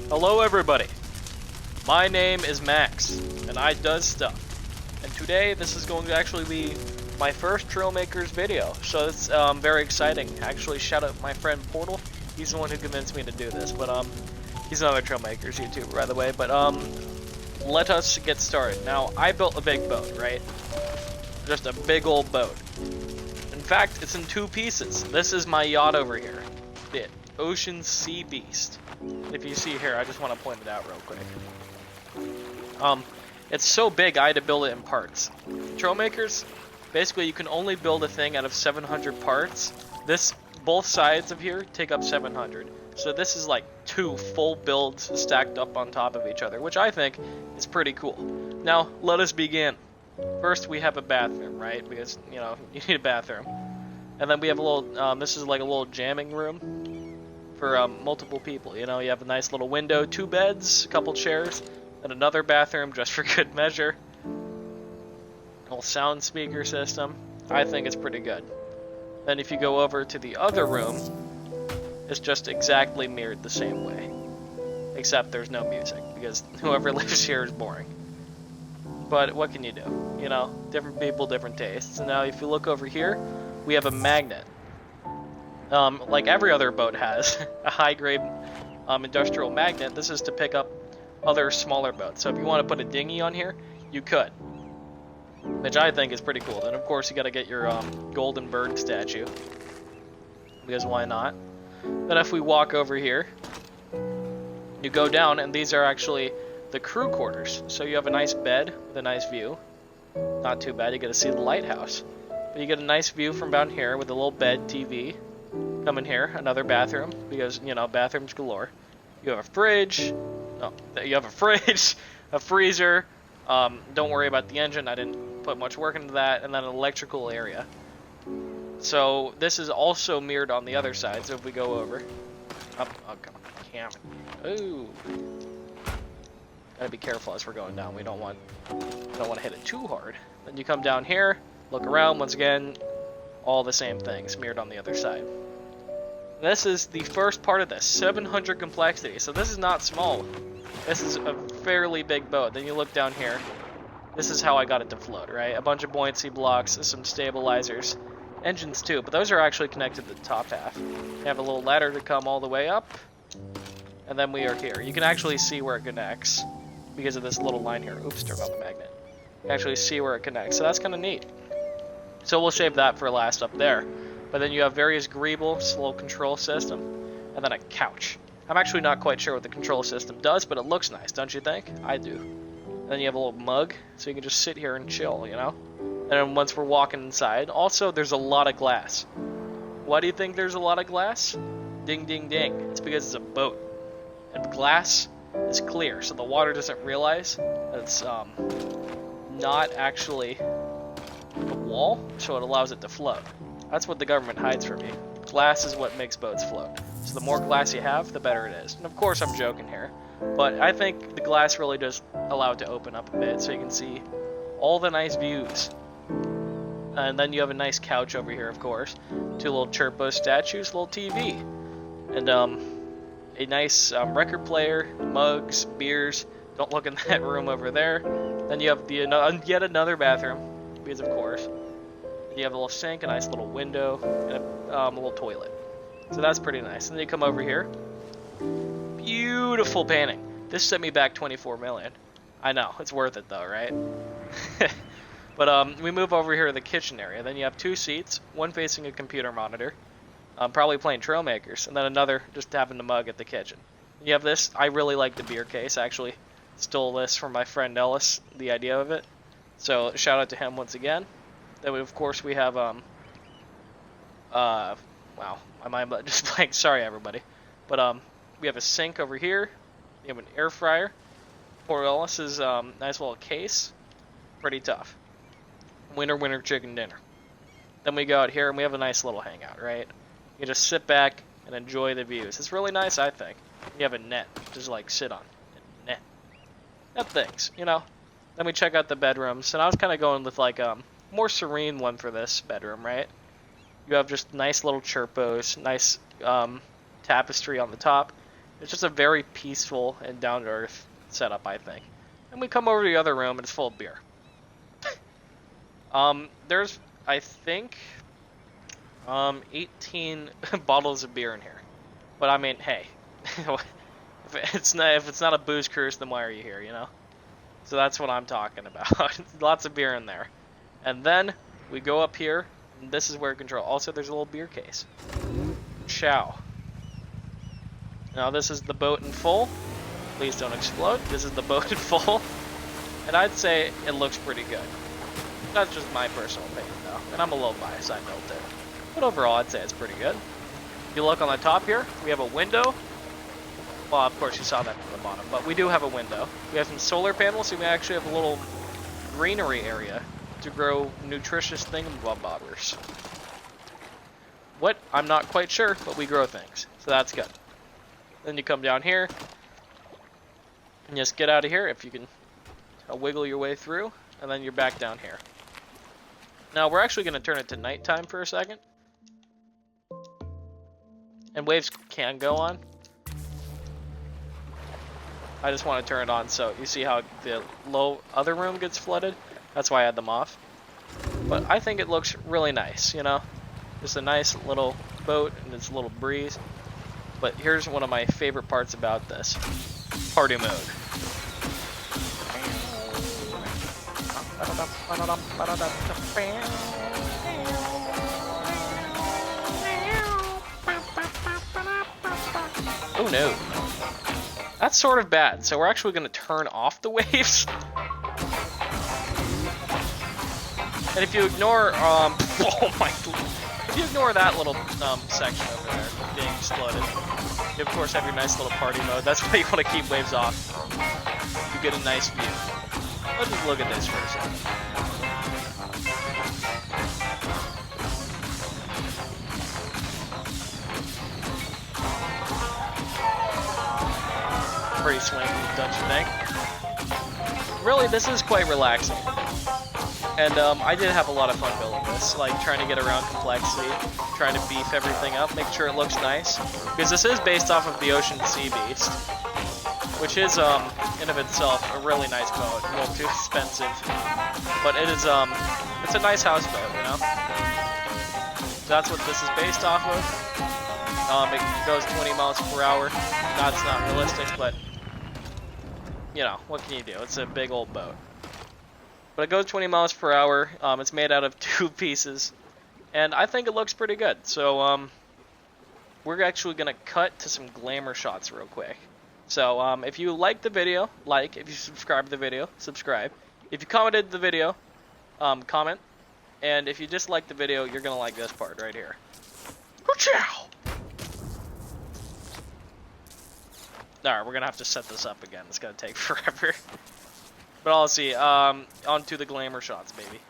Hello everybody, my name is Max, and I does stuff. And today this is going to actually be my first Trailmakers video, so it's very exciting. Actually, shout out my friend Portal, he's the one who convinced me to do this, but he's another Trailmakers YouTuber by the way, but let us get started. Now, I built a big boat, right? Just a big old boat. In fact, it's in two pieces. This is my yacht over here, the Ocean Sea Beast. If you see here, I just want to point it out real quick. It's so big I had to build it in parts. Trailmakers, basically you can only build a thing out of 700 parts. Both sides of here take up 700. So this is like two full builds stacked up on top of each other, which I think is pretty cool. Now, let us begin. First, we have a bathroom, right? Because, you know, you need a bathroom. And then we have a little, this is like a little jamming room for multiple people. You know, you have a nice little window, 2 beds, a couple chairs, and another bathroom just for good measure. A whole sound speaker system. I think it's pretty good. Then if you go over to the other room, it's just exactly mirrored the same way. Except there's no music, because whoever lives here is boring. But what can you do? You know, different people, different tastes. And now if you look over here, we have a magnet. Like every other boat has, a high-grade industrial magnet. This is to pick up other smaller boats. So if you want to put a dinghy on here, you could. Which I think is pretty cool. Then of course you gotta get your golden bird statue. Because why not? Then if we walk over here, you go down and these are actually the crew quarters. So you have a nice bed with a nice view. Not too bad, you get to see the lighthouse. But you get a nice view from down here with a little bed, TV. Come in here, another bathroom, because, you know, bathrooms galore. You have a fridge. No, you have a fridge, a freezer. Don't worry about the engine, I didn't put much work into that. And then an electrical area. So this is also mirrored on the other side, so if we go over. Oh, come on, camera. Ooh. Gotta be careful as we're going down. We don't want to hit it too hard. Then you come down here, look around, once again, all the same things mirrored on the other side. This is the first part of this, 700 complexity. So this is not small. This is a fairly big boat. Then you look down here. This is how I got it to float, right? A bunch of buoyancy blocks, some stabilizers, engines too, but those are actually connected to the top half. You have a little ladder to come all the way up, and then we are here. You can actually see where it connects because of this little line here. Oops, turn off the magnet. You can actually see where it connects, so that's kind of neat. So we'll save that for last up there. But then you have various greebles, little control system, and then a couch. I'm actually not quite sure what the control system does, but it looks nice, don't you think? I do. And then you have a little mug, so you can just sit here and chill, you know? And then once we're walking inside, also there's a lot of glass. Why do you think there's a lot of glass? Ding, ding, ding. It's because it's a boat. And glass is clear, so the water doesn't realize that it's not actually a wall, so it allows it to float. That's what the government hides from you. Glass is what makes boats float. So the more glass you have, the better it is. And of course I'm joking here, but I think the glass really does allow it to open up a bit so you can see all the nice views. And then you have a nice couch over here, of course. 2 little Chirpo statues, little TV. And a nice record player, mugs, beers. Don't look in that room over there. Then you have yet another bathroom, because of course. You have a little sink, a nice little window, and a little toilet. So that's pretty nice. And then you come over here. Beautiful painting. This sent me back 24 million. I know, it's worth it though, right? But we move over here to the kitchen area. Then you have 2 seats, one facing a computer monitor. Probably playing Trailmakers. And then another just having the mug at the kitchen. You have this. I really like the beer case. I actually stole this from my friend Ellis, the idea of it. So shout out to him once again. Then of course we have wow, my mind just blank. Sorry everybody, but we have a sink over here. We have an air fryer. Poor Ellis's nice little case. Pretty tough. Winner, winner, chicken dinner. Then we go out here and we have a nice little hangout, right? You just sit back and enjoy the views. It's really nice, I think. You have a net, just like sit on. A net things, you know. Then we check out the bedrooms, and I was kind of going with like more serene one for this bedroom, right? You have just nice little chirpos, nice tapestry on the top. It's just a very peaceful and down-to-earth setup, I think. And we come over to the other room and it's full of beer. There's, I think, 18 bottles of beer in here. But I mean, hey, if it's not a booze cruise, then why are you here, you know? So that's what I'm talking about. Lots of beer in there. And then we go up here, and this is where control. Also, there's a little beer case. Ciao. Now this is the boat in full. Please don't explode. This is the boat in full. And I'd say it looks pretty good. That's just my personal opinion, though. And I'm a little biased, I built it. But overall, I'd say it's pretty good. If you look on the top here, we have a window. Well, of course, you saw that from the bottom, but we do have a window. We have some solar panels, so we actually have a little greenery area to grow nutritious thingamabobbers. What? I'm not quite sure, but we grow things, so that's good. Then you come down here, and just get out of here if you can wiggle your way through, and then you're back down here. Now, we're actually going to turn it to nighttime for a second. And waves can go on. I just want to turn it on so you see how the low other room gets flooded. That's why I had them off. But I think it looks really nice, you know? Just a nice little boat and it's a little breeze. But here's one of my favorite parts about this. Party mode. Oh no. That's sort of bad, so we're actually going to turn off the waves. And if you ignore, oh my, if you ignore that little section over there being exploded, you of course have your nice little party mode. That's why you want to keep waves off. You get a nice view. Let's just look at this for a second. Pretty swanky, don't you think? Really, this is quite relaxing. And I did have a lot of fun building this, like trying to get around complexity, trying to beef everything up, make sure it looks nice. Because this is based off of the Ocean Sea Beast, which is in of itself a really nice boat, a little too expensive, but it is it's a nice houseboat, you know. So that's what this is based off of. It goes 20 miles per hour. That's not realistic, but you know, what can you do? It's a big old boat. But it goes 20 miles per hour. It's made out of 2 pieces. And I think it looks pretty good. So we're actually going to cut to some glamour shots real quick. So if you like the video, like. If you subscribe to the video, subscribe. If you commented the video, comment. And if you dislike the video, you're going to like this part right here. Ciao! Alright, we're gonna have to set this up again. It's gonna take forever. But I'll see. On to the glamour shots, baby.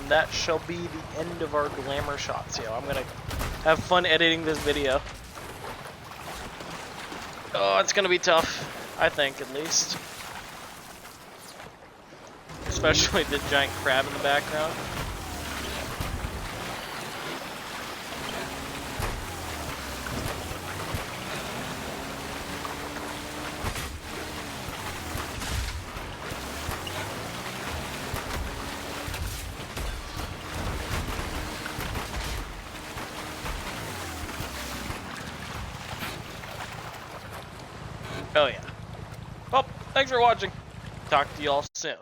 That shall be the end of our glamour shots. Yo, I'm gonna have fun editing this video. Oh, it's gonna be tough. I think, at least. Especially the giant crab in the background. Oh yeah. Well, thanks for watching. Talk to you all soon.